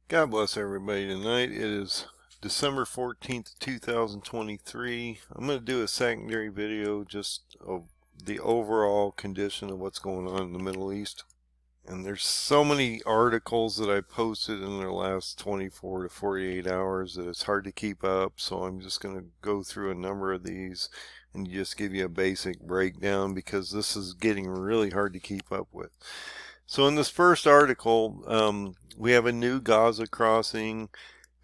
God bless everybody tonight. It is December 14th, 2023. I'm going to do a secondary video just of the overall condition of what's going on in the Middle East. And there's so many articles that I posted in the last 24 to 48 hours that it's hard to keep up. So I'm just going to go through a number of these and just give you a basic breakdown because this is getting really hard to keep up with. So in this first article, we have a new Gaza Crossing.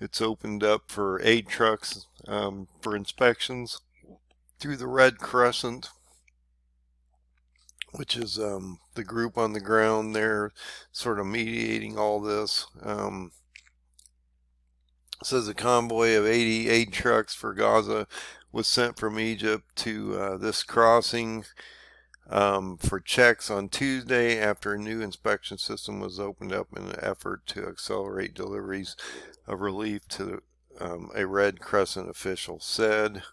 It's opened up for aid trucks for inspections through the Red Crescent, which is the group on the ground there sort of mediating all this. It says a convoy of 80 aid trucks for Gaza was sent from Egypt to this crossing for checks on Tuesday after a new inspection system was opened up in an effort to accelerate deliveries of relief to a Red Crescent official said.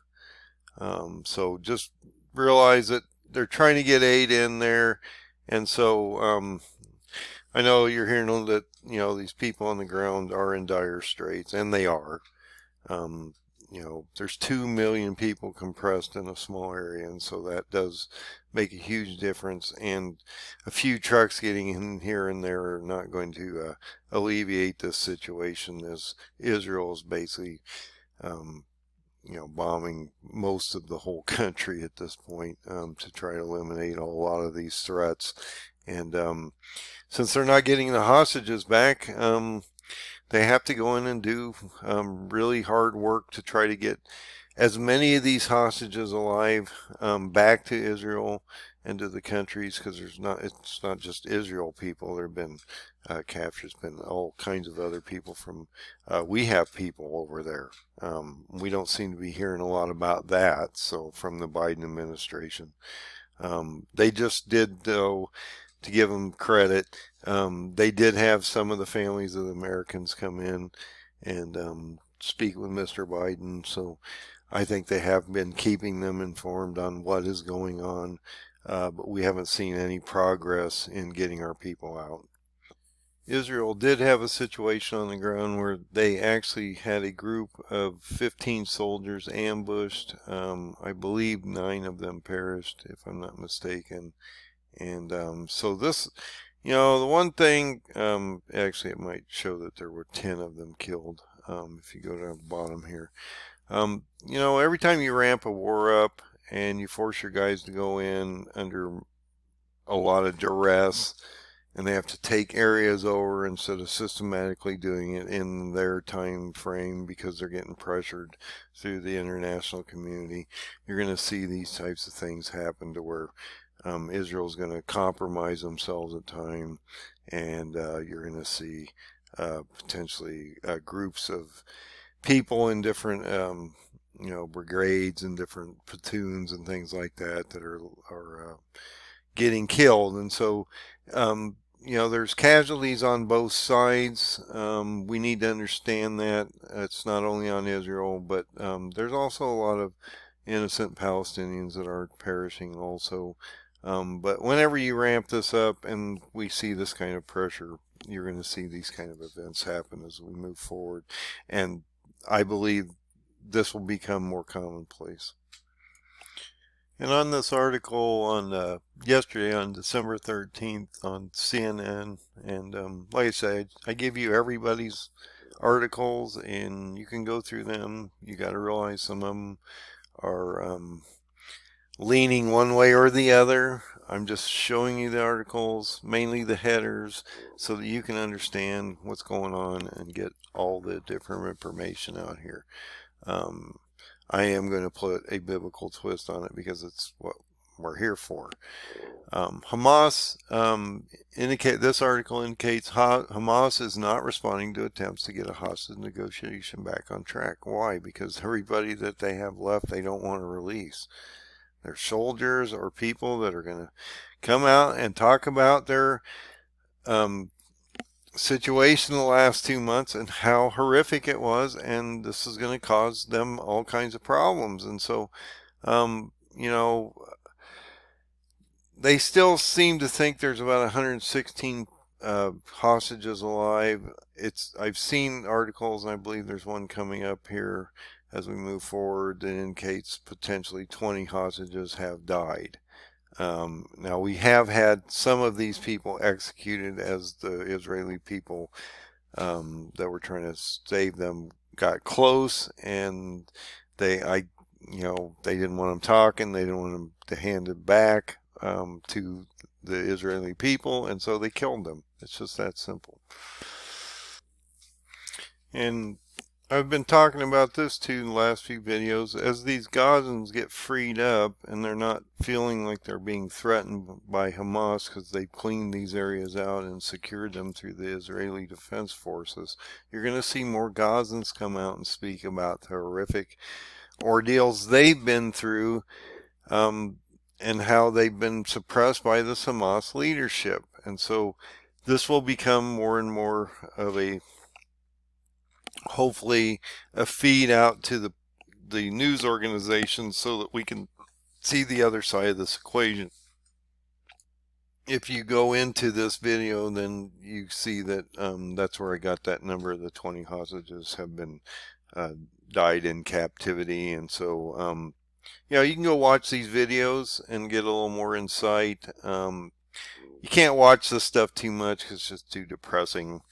So just realize that they're trying to get aid in there, and so I know you're hearing that these people on the ground are in dire straits, and they are. There's 2 million people compressed in a small area, and so that does make a huge difference, and a few trucks getting in here and there are not going to alleviate this situation, as Israel is basically bombing most of the whole country at this point to try to eliminate a lot of these threats. And since they're not getting the hostages back, they have to go in and do really hard work to try to get as many of these hostages alive back to Israel and to the countries, because it's not just Israel people. There have been captures, been all kinds of other people from, we have people over there. We don't seem to be hearing a lot about that, so from the Biden administration. They just did, though, to give them credit, they did have some of the families of the Americans come in and speak with Mr. Biden, so I think they have been keeping them informed on what is going on, but we haven't seen any progress in getting our people out. Israel did have a situation on the ground where they actually had a group of 15 soldiers ambushed. I believe 9 of them perished, if I'm not mistaken. And so this, the one thing, actually it might show that there were 10 of them killed, if you go to the bottom here. Every time you ramp a war up and you force your guys to go in under a lot of duress, and they have to take areas over instead of systematically doing it in their time frame because they're getting pressured through the international community, you're going to see these types of things happen to where Israel's going to compromise themselves at time, and you're going to see potentially groups of people in different brigades and different platoons and things like that are getting killed. And so there's casualties on both sides. We need to understand that it's not only on Israel, but there's also a lot of innocent Palestinians that are perishing also. But whenever you ramp this up and we see this kind of pressure, you're going to see these kind of events happen as we move forward. And I believe this will become more commonplace. And on this article on yesterday on December 13th on CNN, and like I said, I give you everybody's articles and you can go through them. You got to realize some of them are leaning one way or the other. I'm just showing you the articles, mainly the headers, so that you can understand what's going on and get all the different information out here. I am going to put a biblical twist on it because it's what we're here for. Hamas this article indicates Hamas is not responding to attempts to get a hostage negotiation back on track. Why? Because everybody that they have left, they don't want to release. They're soldiers or people that are going to come out and talk about their situation the last 2 months and how horrific it was, and this is going to cause them all kinds of problems. And so, they still seem to think there's about 116 hostages alive. I've seen articles, and I believe there's one coming up here as we move forward that indicates potentially 20 hostages have died. Now, we have had some of these people executed as the Israeli people that were trying to save them got close, and they didn't want them talking. They didn't want them to hand it back to the Israeli people, and so they killed them. It's just that simple. And I've been talking about this too in the last few videos. As these Gazans get freed up and they're not feeling like they're being threatened by Hamas because they've cleaned these areas out and secured them through the Israeli Defense Forces, you're going to see more Gazans come out and speak about the horrific ordeals they've been through and how they've been suppressed by the Hamas leadership. And so this will become more and more of hopefully a feed out to the news organizations so that we can see the other side of this equation. If you go into this video, then you see that that's where I got that number. The 20 hostages have been died in captivity. And so you can go watch these videos and get a little more insight. You can't watch this stuff too much because it's just too depressing,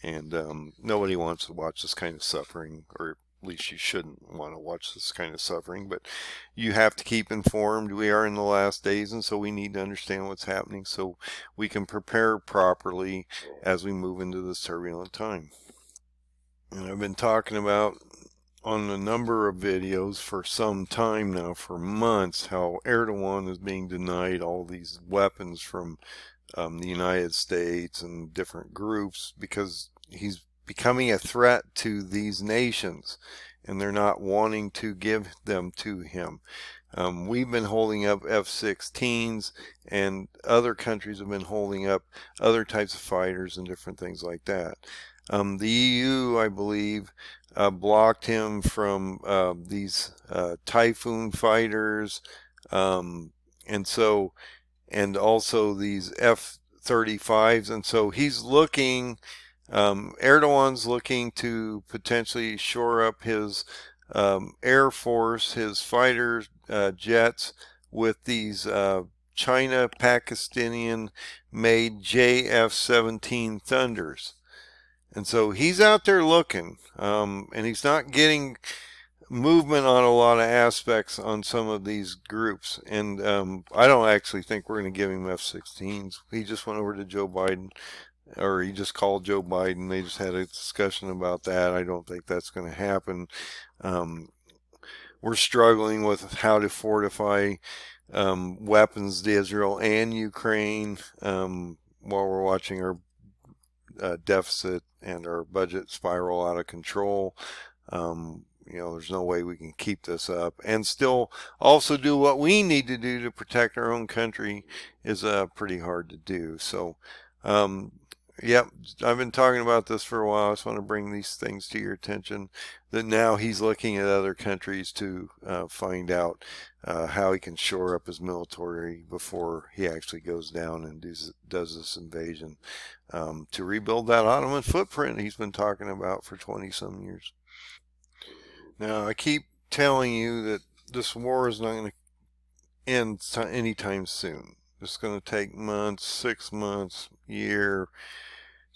and nobody wants to watch this kind of suffering, or at least you shouldn't want to watch this kind of suffering. But you have to keep informed. We are in the last days, and so we need to understand what's happening so we can prepare properly as we move into this turbulent time. And I've been talking about on a number of videos for some time now, for months, how Erdogan is being denied all these weapons from the United States and different groups because he's becoming a threat to these nations and they're not wanting to give them to him. We've been holding up F-16s, and other countries have been holding up other types of fighters and different things like that. The EU, I believe, blocked him from these Typhoon fighters, and also these F-35s, and so he's looking, Erdogan's looking to potentially shore up his Air Force, his fighter jets, with these China Pakistani made JF-17 Thunders. And so he's out there looking, and he's not getting movement on a lot of aspects on some of these groups. And I don't actually think we're going to give him F-16s. He just went over to Joe Biden, or he just called Joe Biden. They just had a discussion about that. I don't think that's going to happen. We're struggling with how to fortify weapons to Israel and Ukraine while we're watching our deficit and our budget spiral out of control. There's no way we can keep this up and still also do what we need to do to protect our own country is pretty hard to do. So, yep, I've been talking about this for a while. I just want to bring these things to your attention, that now he's looking at other countries to find out how he can shore up his military before he actually goes down and does this invasion, to rebuild that Ottoman footprint he's been talking about for 20-some years. Now, I keep telling you that this war is not going to end anytime soon. It's going to take months, 6 months, year,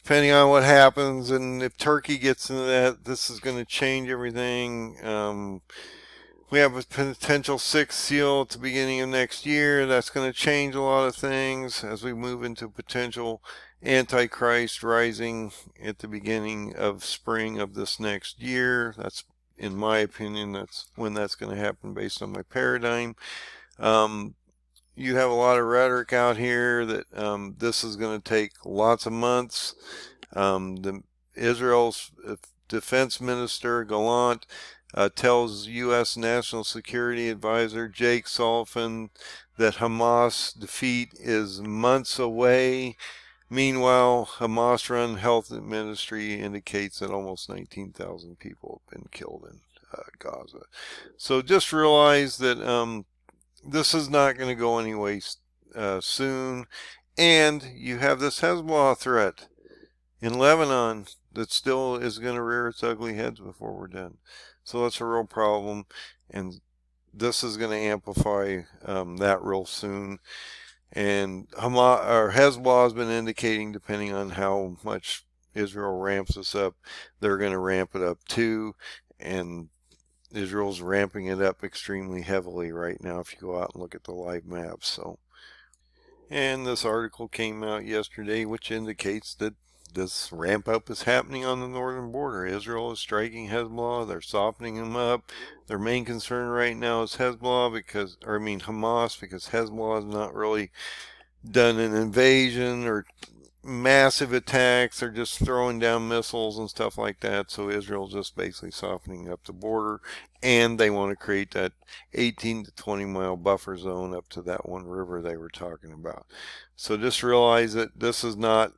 depending on what happens. And if Turkey gets into that, this is going to change everything. We have a potential 6th seal at the beginning of next year. That's going to change a lot of things as we move into potential Antichrist rising at the beginning of spring of this next year. That's, in my opinion, that's when that's going to happen based on my paradigm. You have a lot of rhetoric out here that this is going to take lots of months. Israel's defense minister, Gallant, tells U.S. National Security Advisor Jake Sullivan that Hamas defeat is months away. Meanwhile, Hamas-run health ministry indicates that almost 19,000 people have been killed in Gaza. So just realize that this is not going to go anyway soon. And you have this Hezbollah threat in Lebanon that still is going to rear its ugly heads before we're done. So that's a real problem, and this is going to amplify that real soon. And Hamas or Hezbollah has been indicating, depending on how much Israel ramps this up, they're going to ramp it up too. And Israel's ramping it up extremely heavily right now if you go out and look at the live maps. So, and this article came out yesterday which indicates that this ramp up is happening on the northern border. Israel is striking Hezbollah. They're softening them up. Their main concern right now is Hezbollah Hamas, because Hezbollah has not really done an invasion or massive attacks. They're just throwing down missiles and stuff like that. So Israel's just basically softening up the border, and they want to create that 18 to 20 mile buffer zone up to that one river they were talking about. So just realize that this is not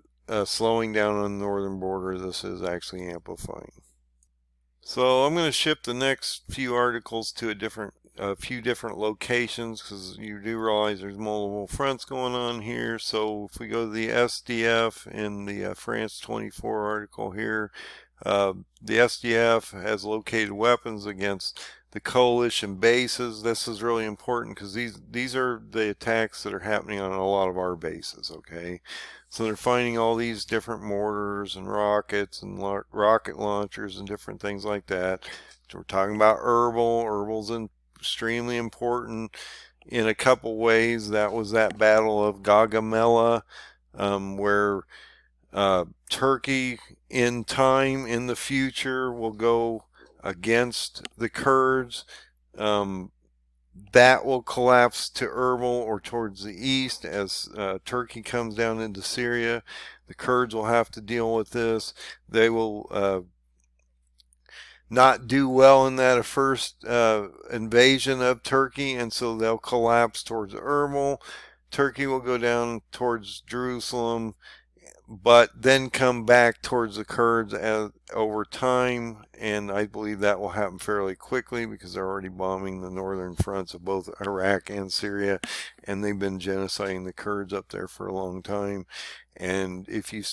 slowing down on the northern border. This is actually amplifying. So I'm going to shift the next few articles to a few different locations, because you do realize there's multiple fronts going on here. So if we go to the SDF in the France 24 article here, the SDF has located weapons against the coalition bases. This is really important because these are the attacks that are happening on a lot of our bases, okay? So they're finding all these different mortars and rockets and rocket launchers and different things like that. So we're talking about Erbil. Erbil's extremely important in a couple ways. That was that battle of Gaugamela, where Turkey in time in the future will go against the Kurds. That will collapse to Erbil or towards the east as Turkey comes down into Syria. The Kurds will have to deal with this. They will not do well in that first invasion of Turkey, and so they'll collapse towards Erbil. Turkey will go down towards Jerusalem, but then come back towards the Kurds over time, and I believe that will happen fairly quickly because they're already bombing the northern fronts of both Iraq and Syria, and they've been genociding the Kurds up there for a long time. And if you've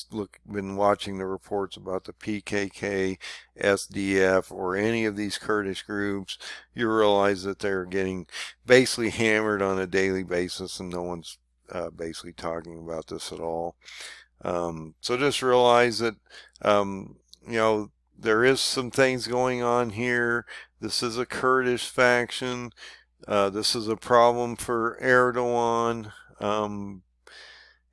been watching the reports about the PKK, SDF, or any of these Kurdish groups, you realize that they're getting basically hammered on a daily basis, and no one's basically talking about this at all. So just realize that, there is some things going on here. This is a Kurdish faction. This is a problem for Erdogan.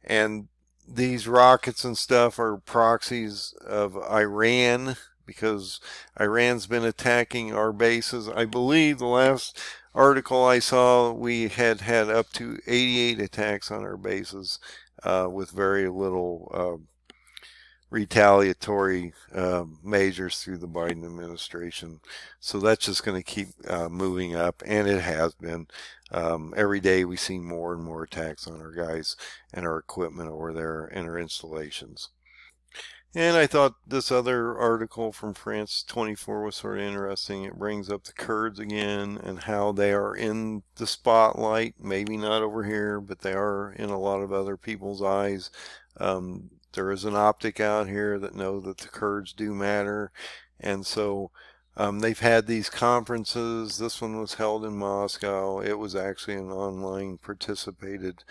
And these rockets and stuff are proxies of Iran, because Iran's been attacking our bases. I believe the last article I saw, we had up to 88 attacks on our bases, with very little retaliatory measures through the Biden administration. So that's just going to keep moving up, and it has been. Every day we see more and more attacks on our guys and our equipment over there and our installations. And I thought this other article from France 24 was sort of interesting. It brings up the Kurds again and how they are in the spotlight. Maybe not over here, but they are in a lot of other people's eyes. There is an optic out here that know that the Kurds do matter. And so they've had these conferences. This one was held in Moscow. It was actually an online participated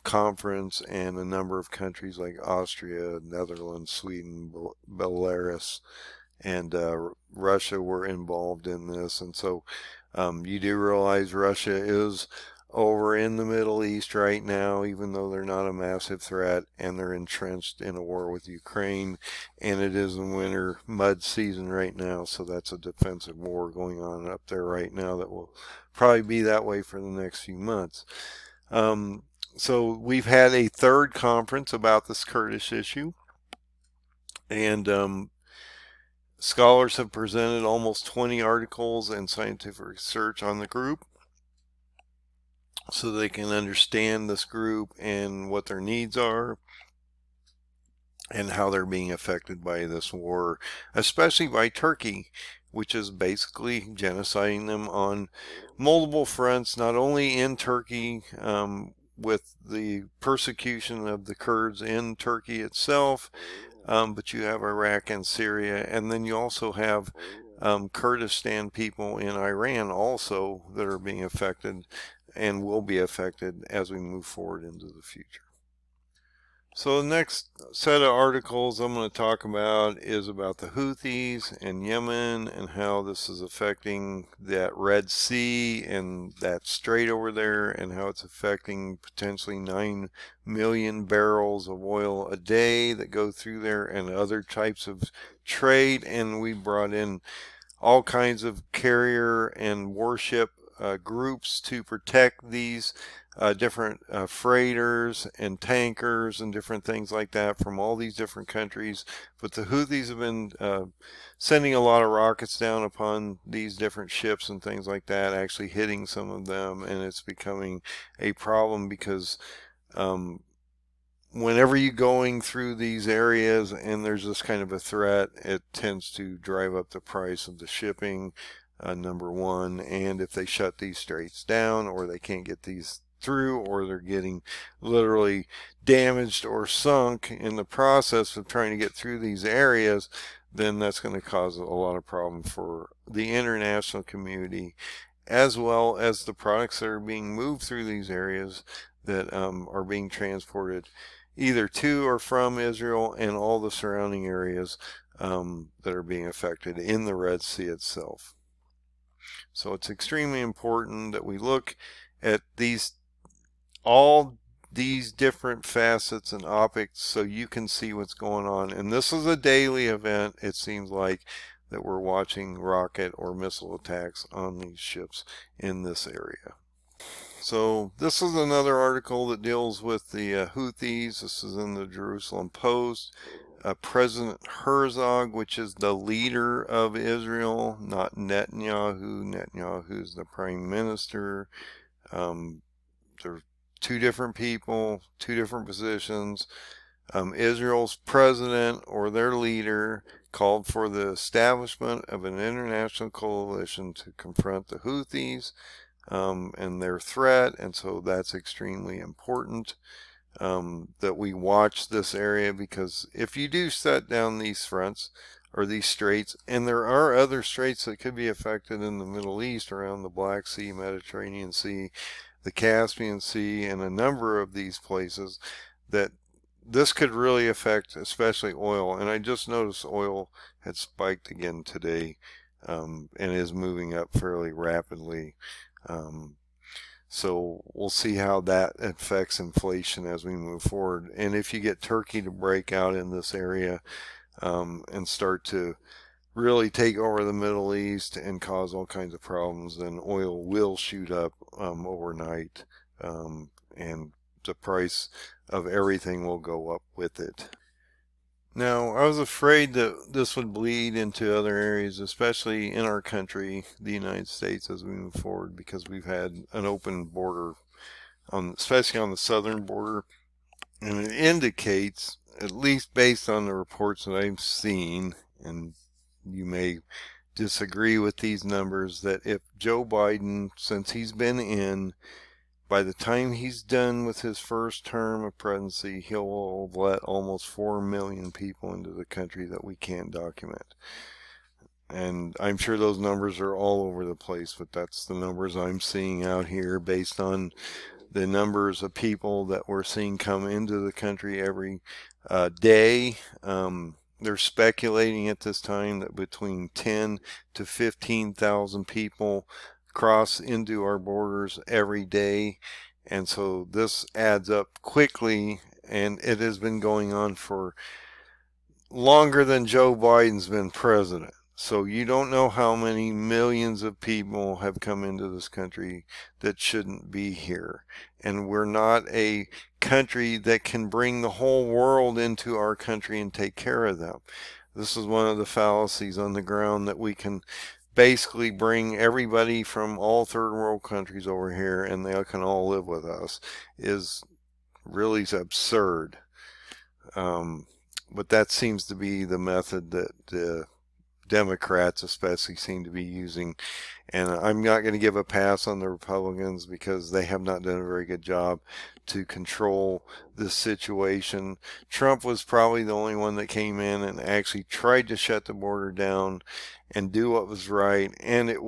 conference, and a number of countries like Austria, Netherlands, Sweden, Belarus, and Russia were involved in this. And so you do realize Russia is over in the Middle East right now, even though they're not a massive threat, and they're entrenched in a war with Ukraine, and it is in winter mud season right now, so that's a defensive war going on up there right now that will probably be that way for the next few months. So we've had a third conference about this Kurdish issue, and scholars have presented almost 20 articles and scientific research on the group, so they can understand this group and what their needs are and how they're being affected by this war, especially by Turkey, which is basically genociding them on multiple fronts, not only in Turkey, with the persecution of the Kurds in Turkey itself, but you have Iraq and Syria, and then you also have Kurdistan people in Iran also that are being affected and will be affected as we move forward into the future. So the next set of articles I'm going to talk about is about the Houthis and Yemen and how this is affecting that Red Sea and that strait over there, and how it's affecting potentially 9 million barrels of oil a day that go through there and other types of trade. And we brought in all kinds of carrier and warship groups to protect these different freighters and tankers and different things like that from all these different countries. But the Houthis have been sending a lot of rockets down upon these different ships and things like that, actually hitting some of them, and it's becoming a problem because whenever you're going through these areas and there's this kind of a threat, it tends to drive up the price of the shipping, number one. And if they shut these straits down, or they can't get these through, or they're getting literally damaged or sunk in the process of trying to get through these areas, then that's going to cause a lot of problem for the international community, as well as the products that are being moved through these areas that are being transported either to or from Israel and all the surrounding areas that are being affected in the Red Sea itself. So it's extremely important that we look at all these different facets and optics so you can see what's going on. And this is a daily event, it seems like, that we're watching rocket or missile attacks on these ships in this area. So this is another article that deals with the Houthis. This is in the Jerusalem Post. President Herzog, which is the leader of Israel, not Netanyahu. Netanyahu is the prime minister. They're two different people, two different positions. Israel's president, or their leader, called for the establishment of an international coalition to confront the Houthis and their threat. And so that's extremely important that we watch this area, because if you do shut down these fronts or these straits, and there are other straits that could be affected in the Middle East around the Black Sea, Mediterranean Sea, the Caspian Sea, and a number of these places, that this could really affect especially oil. And I just noticed oil had spiked again today and is moving up fairly rapidly. So we'll see how that affects inflation as we move forward. And if you get Turkey to break out in this area and start to really take over the Middle East and cause all kinds of problems, then oil will shoot up overnight, and the price of everything will go up with it. Now, I was afraid that this would bleed into other areas, especially in our country, the United States, as we move forward, because we've had an open border, especially on the southern border, and it indicates, at least based on the reports that I've seen, and you may disagree with these numbers, that if Joe Biden, since he's been in, by the time he's done with his first term of presidency, he'll let almost 4 million people into the country that we can't document. And I'm sure those numbers are all over the place, but that's the numbers I'm seeing out here based on the numbers of people that we're seeing come into the country every day. They're speculating at this time that between 10 to 15,000 people cross into our borders every day. And so this adds up quickly, and it has been going on for longer than Joe Biden's been president. So you don't know how many millions of people have come into this country that shouldn't be here. And we're not a country that can bring the whole world into our country and take care of them. This is one of the fallacies on the ground, that we can basically bring everybody from all third world countries over here and they can all live with us, is really absurd. But that seems to be the method that Democrats especially seem to be using. And I'm not going to give a pass on the Republicans because they have not done a very good job to control this situation. Trump was probably the only one that came in and actually tried to shut the border down and do what was right. And it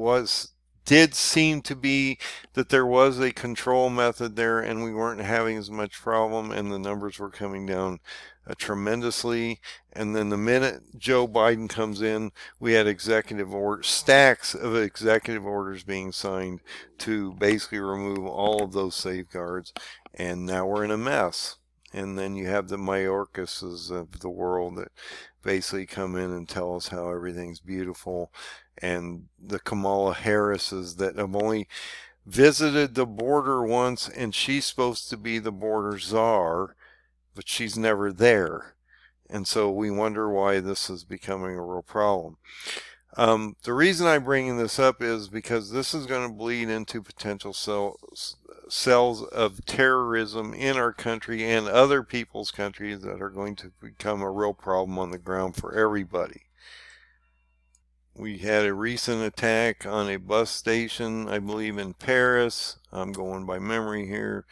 did seem to be that there was a control method there, and we weren't having as much problem, and the numbers were coming down tremendously. And then the minute Joe Biden comes in, we had stacks of executive orders being signed to basically remove all of those safeguards, and now we're in a mess. And then you have the Mayorkases of the world that basically come in and tell us how everything's beautiful, and the Kamala Harrises that have only visited the border once, and she's supposed to be the border czar, but she's never there. And so we wonder why this is becoming a real problem. The reason I'm bringing this up is because this is going to bleed into potential cells of terrorism in our country and other people's countries that are going to become a real problem on the ground for everybody. We had a recent attack on a bus station, I believe in Paris. I'm going by memory here.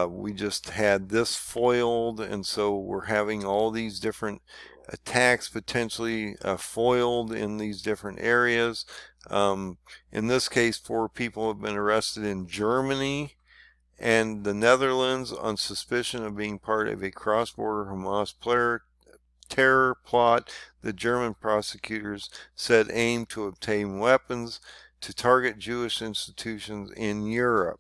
We just had this foiled, and so we're having all these different attacks potentially foiled in these different areas. In this case, 4 people have been arrested in Germany and the Netherlands on suspicion of being part of a cross-border Hamas terror plot the German prosecutors said aimed to obtain weapons to target Jewish institutions in Europe.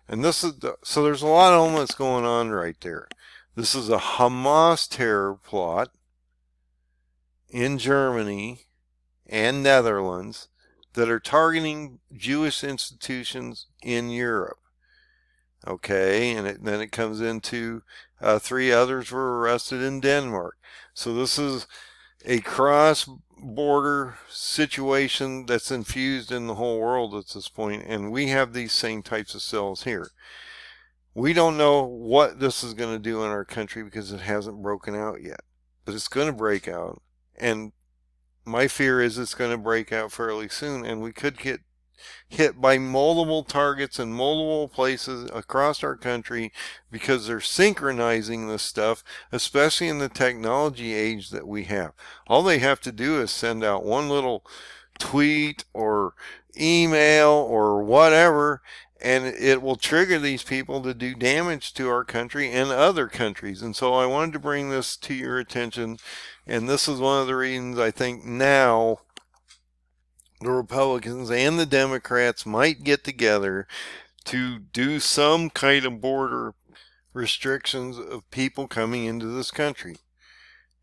And this is so there's a lot of elements going on right there. This is a Hamas terror plot in Germany and Netherlands that are targeting Jewish institutions in Europe. Okay, and then it comes into 3 others were arrested in Denmark. So this is a cross-border situation that's infused in the whole world at this point, and we have these same types of cells here. We don't know what this is going to do in our country because it hasn't broken out yet, but it's going to break out, and my fear is it's going to break out fairly soon, and we could get hit by multiple targets in multiple places across our country because they're synchronizing this stuff, especially in the technology age that we have. All they have to do is send out one little tweet or email or whatever, and it will trigger these people to do damage to our country and other countries. And so I wanted to bring this to your attention, and this is one of the reasons I think now the Republicans and the Democrats might get together to do some kind of border restrictions of people coming into this country.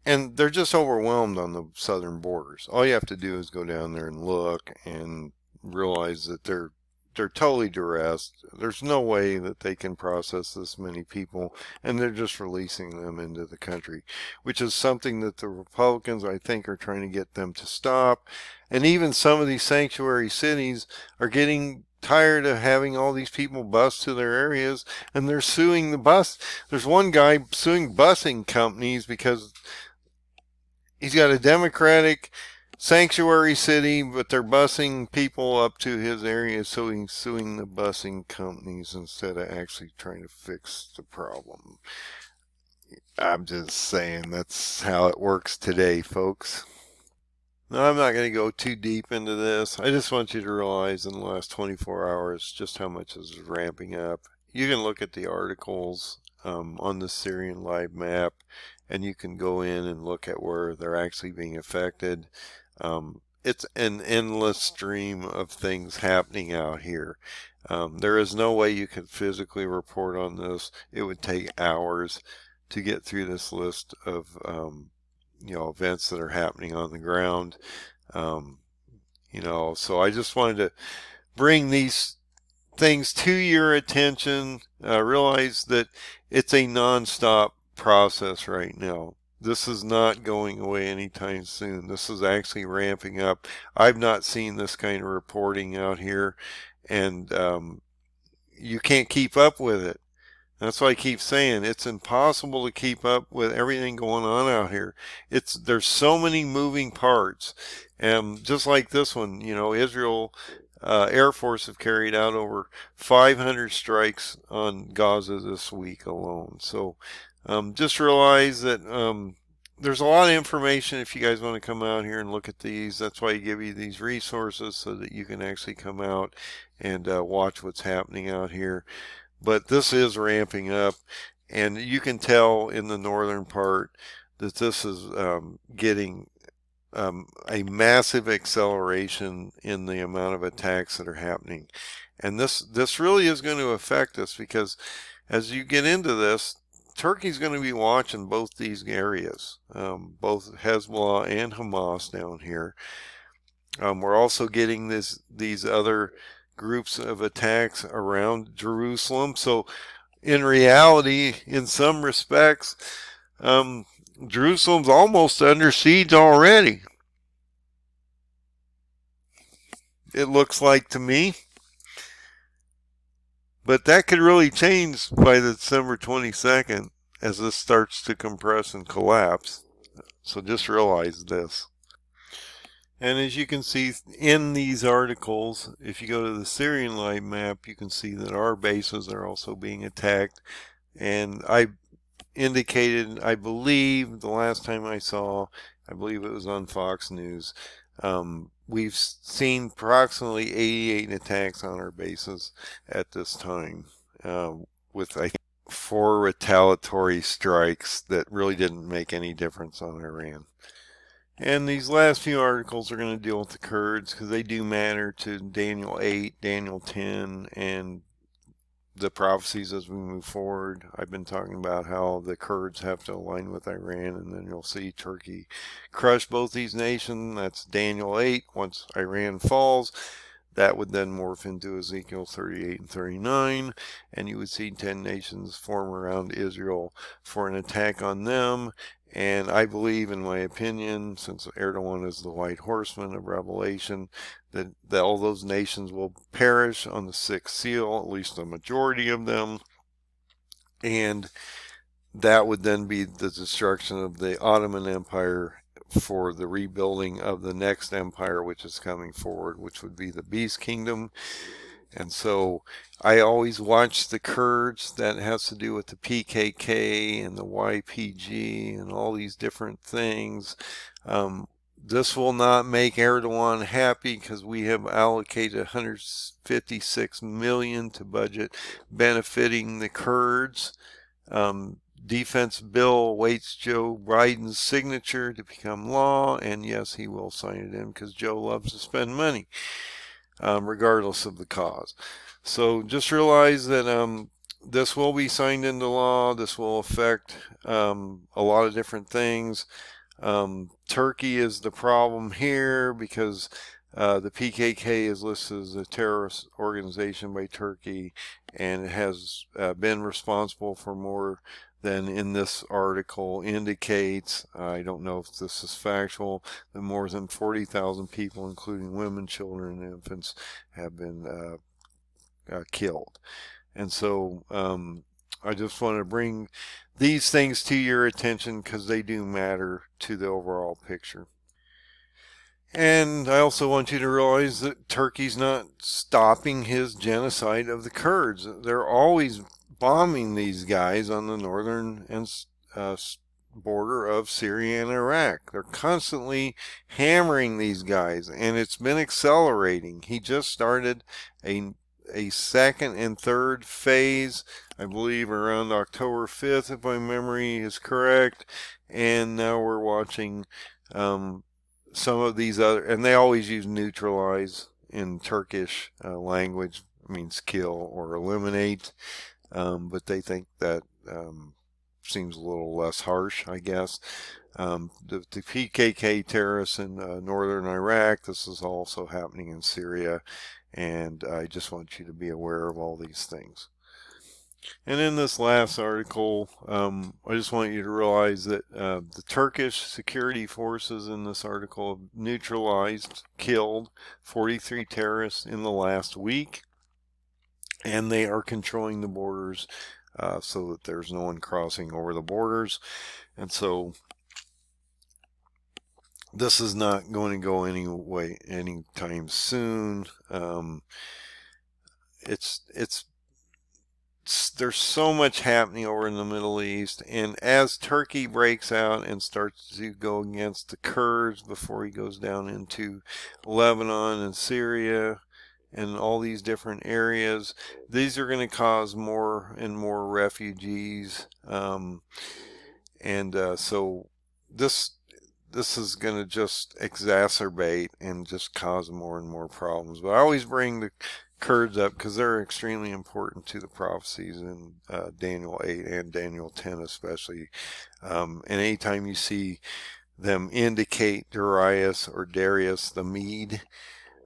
And they're just overwhelmed on the southern borders. All you have to do is go down there and look and realize that they're totally duressed. There's no way that they can process this many people, and they're just releasing them into the country, which is something that the Republicans, I think, are trying to get them to stop. And even some of these sanctuary cities are getting tired of having all these people bus to their areas, and they're suing the bus. There's one guy suing busing companies because he's got a Democratic sanctuary city, but they're busing people up to his area, so he's suing the busing companies instead of actually trying to fix the problem. I'm just saying that's how it works today, folks. Now, I'm not going to go too deep into this. I just want you to realize in the last 24 hours just how much is ramping up. You can look at the articles on the Syrian live map, and you can go in and look at where they're actually being affected. It's an endless stream of things happening out here. There is no way you could physically report on this. It would take hours to get through this list of events that are happening on the ground. So I just wanted to bring these things to your attention. Realize that it's a non-stop process right now. This is not going away anytime soon. This is actually ramping up. I've not seen this kind of reporting out here, and you can't keep up with it. That's why I keep saying it's impossible to keep up with everything going on out here. There's so many moving parts, and just like this one, Israel Air Force have carried out over 500 strikes on Gaza this week alone. So just realize that there's a lot of information if you guys want to come out here and look at these. That's why I give you these resources so that you can actually come out and watch what's happening out here. But this is ramping up, and you can tell in the northern part that this is getting a massive acceleration in the amount of attacks that are happening. And this really is going to affect us, because as you get into this, Turkey's going to be watching both these areas, both Hezbollah and Hamas down here. We're also getting these other groups of attacks around Jerusalem. So in reality, in some respects, Jerusalem's almost under siege already. It looks like to me. But that could really change by December 22nd as this starts to compress and collapse. So just realize this. And as you can see in these articles, if you go to the Syrian light map, you can see that our bases are also being attacked. And I indicated, I believe, the last time I saw, I believe it was on Fox News, we've seen approximately 88 attacks on our bases at this time, with, I think, 4 retaliatory strikes that really didn't make any difference on Iran. And these last few articles are going to deal with the Kurds, because they do matter to Daniel 8, Daniel 10, and the prophecies as we move forward. I've been talking about how the Kurds have to align with Iran, and then you'll see Turkey crush both these nations. That's Daniel 8. Once Iran falls, that would then morph into Ezekiel 38 and 39, and you would see 10 nations form around Israel for an attack on them. And I believe, in my opinion, since Erdogan is the white horseman of Revelation, that all those nations will perish on the 6th seal, at least the majority of them. And that would then be the destruction of the Ottoman Empire for the rebuilding of the next empire which is coming forward, which would be the Beast Kingdom. And so I always watch the Kurds. That has to do with the PKK and the YPG and all these different things. This will not make Erdogan happy, because we have allocated 156 million to budget benefiting the Kurds. Defense bill awaits Joe Biden's signature to become law, and yes, he will sign it in, because Joe loves to spend money, regardless of the cause. So just realize that this will be signed into law. This will affect a lot of different things. Turkey is the problem here, because the PKK is listed as a terrorist organization by Turkey, and it has been responsible for more than in this article indicates. I don't know if this is factual, that more than 40,000 people, including women, children, and infants, have been killed. And so I just want to bring these things to your attention, because they do matter to the overall picture. And I also want you to realize that Turkey's not stopping his genocide of the Kurds. They're always bombing these guys on the northern and border of Syria and Iraq. They're constantly hammering these guys, and it's been accelerating. He just started a second and third phase, I believe around October 5th, if my memory is correct. And now we're watching some of these other, and they always use neutralize in Turkish language, means kill or eliminate, but they think that seems a little less harsh, I guess. The PKK terrorists in northern Iraq, this is also happening in Syria, and I just want you to be aware of all these things. And in this last article, I just want you to realize that the Turkish security forces in this article have neutralized, killed 43 terrorists in the last week, and they are controlling the borders so that there's no one crossing over the borders. And so this is not going to go anyway anytime soon. There's so much happening over in the Middle East, and as Turkey breaks out and starts to go against the Kurds before he goes down into Lebanon and Syria and all these different areas, these are going to cause more and more refugees, so this is going to just exacerbate and just cause more and more problems. But I always bring the Kurds up because they're extremely important to the prophecies in Daniel 8 and Daniel 10 especially. And anytime you see them indicate Darius or Darius the Mede,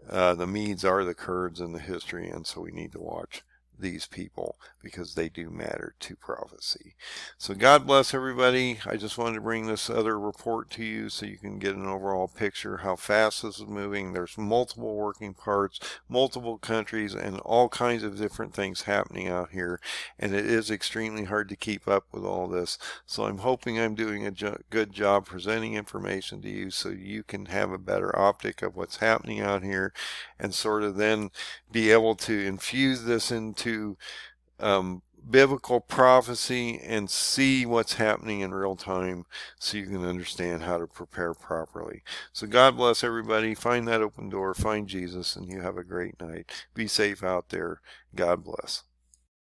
the Medes are the Kurds in the history, and so we need to watch these people because they do matter to prophecy. So God bless everybody. I just wanted to bring this other report to you so you can get an overall picture how fast this is moving. There's multiple working parts, multiple countries, and all kinds of different things happening out here, and it is extremely hard to keep up with all this. So I'm hoping I'm doing a good job presenting information to you so you can have a better optic of what's happening out here and sort of then be able to infuse this into biblical prophecy and see what's happening in real time so you can understand how to prepare properly. So God bless everybody. Find that open door, find Jesus, and you have a great night. Be safe out there. God bless.